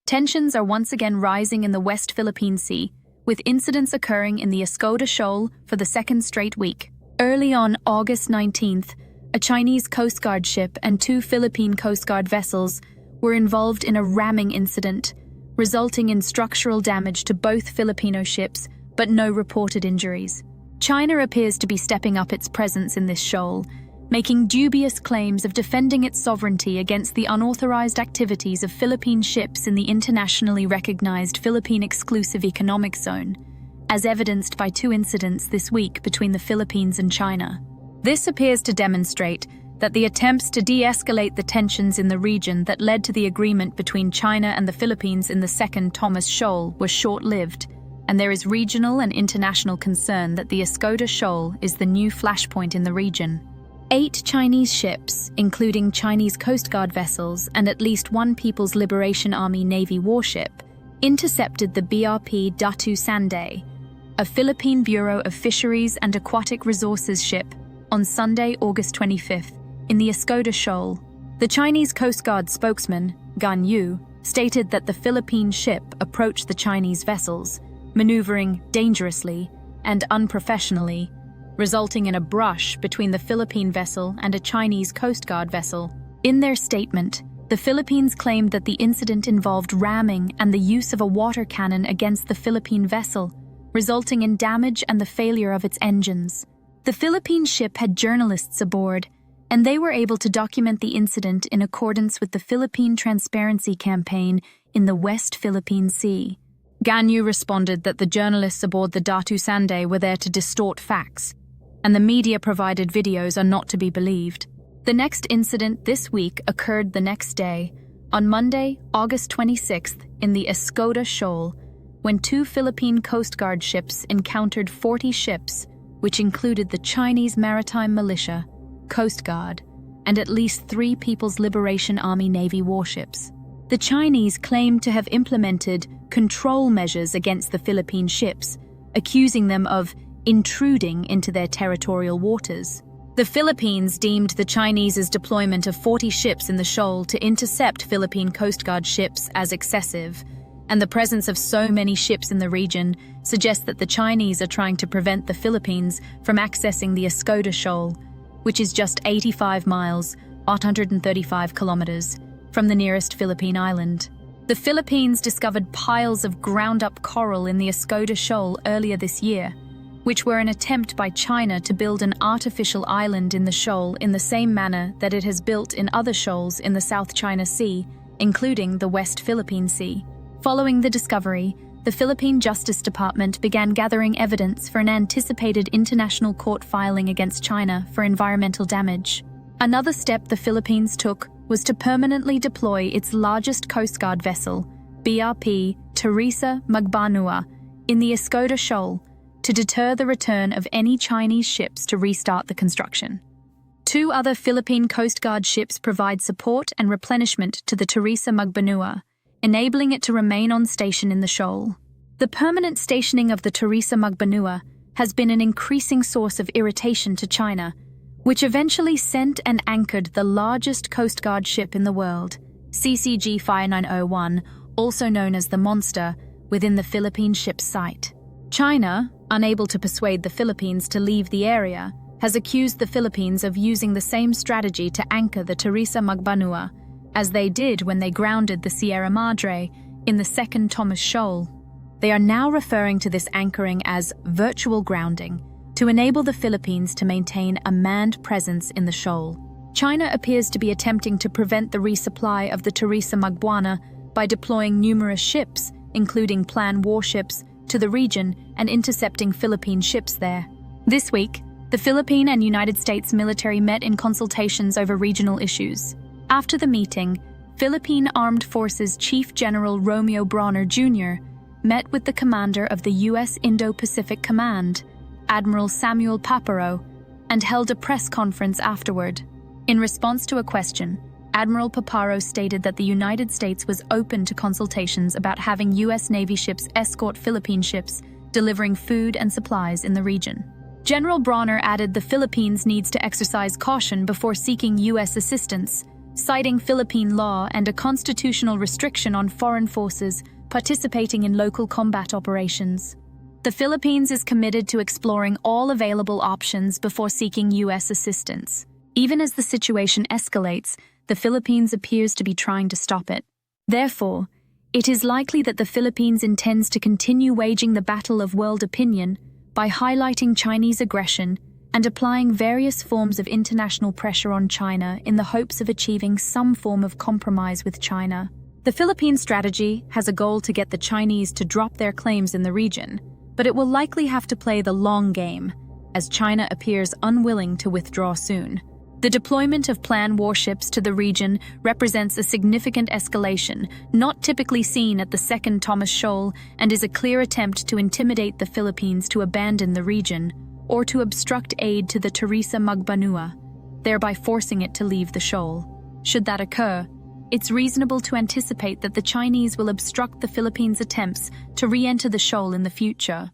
Tensions are once again rising in the West Philippine Sea, with incidents occurring in the Escoda Shoal for the second straight week. Early on August 19th, a Chinese Coast Guard ship and 2 Philippine Coast Guard vessels were involved in a ramming incident, resulting in structural damage to both Filipino ships, but no reported injuries. China appears to be stepping up its presence in this shoal, making dubious claims of defending its sovereignty against the unauthorized activities of Philippine ships in the internationally recognized Philippine Exclusive Economic Zone, as evidenced by 2 incidents this week between the Philippines and China. This appears to demonstrate that the attempts to de-escalate the tensions in the region that led to the agreement between China and the Philippines in the Second Thomas Shoal were short-lived, and there is regional and international concern that the Escoda Shoal is the new flashpoint in the region. 8 Chinese ships, including Chinese Coast Guard vessels and at least 1 People's Liberation Army Navy warship, intercepted the BRP Datu Sanday, a Philippine Bureau of Fisheries and Aquatic Resources ship, on Sunday, August 25th, in the Escoda Shoal. The Chinese Coast Guard spokesman, Gan Yu, stated that the Philippine ship approached the Chinese vessels, maneuvering dangerously and unprofessionally, resulting in a brush between the Philippine vessel and a Chinese Coast Guard vessel. In their statement, the Philippines claimed that the incident involved ramming and the use of a water cannon against the Philippine vessel, resulting in damage and the failure of its engines. The Philippine ship had journalists aboard, and they were able to document the incident in accordance with the Philippine Transparency Campaign in the West Philippine Sea. Ganyu responded that the journalists aboard the Datu Sanday were there to distort facts, and the media-provided videos are not to be believed. The next incident this week occurred the next day, on Monday, August 26th, in the Escoda Shoal, when 2 Philippine Coast Guard ships encountered 40 ships, which included the Chinese Maritime Militia, Coast Guard, and at least 3 People's Liberation Army Navy warships. The Chinese claimed to have implemented control measures against the Philippine ships, accusing them of intruding into their territorial waters. The Philippines deemed the Chinese's deployment of 40 ships in the shoal to intercept Philippine Coast Guard ships as excessive, and the presence of so many ships in the region suggests that the Chinese are trying to prevent the Philippines from accessing the Escoda Shoal, which is just 85 miles, 835 kilometers, from the nearest Philippine island. The Philippines discovered piles of ground-up coral in the Escoda Shoal earlier this year, which were an attempt by China to build an artificial island in the shoal in the same manner that it has built in other shoals in the South China Sea, including the West Philippine Sea. Following the discovery, the Philippine Justice Department began gathering evidence for an anticipated international court filing against China for environmental damage. Another step the Philippines took was to permanently deploy its largest Coast Guard vessel, BRP Teresa Magbanua, in the Escoda Shoal, to deter the return of any Chinese ships to restart the construction. 2 other Philippine Coast Guard ships provide support and replenishment to the Teresa Magbanua, enabling it to remain on station in the shoal. The permanent stationing of the Teresa Magbanua has been an increasing source of irritation to China, which eventually sent and anchored the largest Coast Guard ship in the world, CCG 5901, also known as the Monster, within the Philippine ship's site. China, unable to persuade the Philippines to leave the area, has accused the Philippines of using the same strategy to anchor the Teresa Magbanua, as they did when they grounded the Sierra Madre in the Second Thomas Shoal. They are now referring to this anchoring as virtual grounding, to enable the Philippines to maintain a manned presence in the shoal. China appears to be attempting to prevent the resupply of the Teresa Magbanua by deploying numerous ships, including planned warships, to the region and intercepting Philippine ships there. This week, the Philippine and United States military met in consultations over regional issues. After the meeting, Philippine Armed Forces Chief General Romeo Brawner Jr. met with the commander of the U.S. Indo-Pacific Command, Admiral Samuel Paparo, and held a press conference afterward. In response to a question, Admiral Paparo stated that the United States was open to consultations about having U.S. Navy ships escort Philippine ships delivering food and supplies in the region. General Brawner added the Philippines needs to exercise caution before seeking U.S. assistance, citing Philippine law and a constitutional restriction on foreign forces participating in local combat operations. The Philippines is committed to exploring all available options before seeking U.S. assistance. Even as the situation escalates, the Philippines appears to be trying to stop it. Therefore, it is likely that the Philippines intends to continue waging the battle of world opinion by highlighting Chinese aggression and applying various forms of international pressure on China in the hopes of achieving some form of compromise with China. The Philippine strategy has a goal to get the Chinese to drop their claims in the region, but it will likely have to play the long game, as China appears unwilling to withdraw soon. The deployment of planned warships to the region represents a significant escalation, not typically seen at the Second Thomas Shoal, and is a clear attempt to intimidate the Philippines to abandon the region or to obstruct aid to the Teresa Magbanua, thereby forcing it to leave the shoal. Should that occur, it's reasonable to anticipate that the Chinese will obstruct the Philippines' attempts to re-enter the shoal in the future.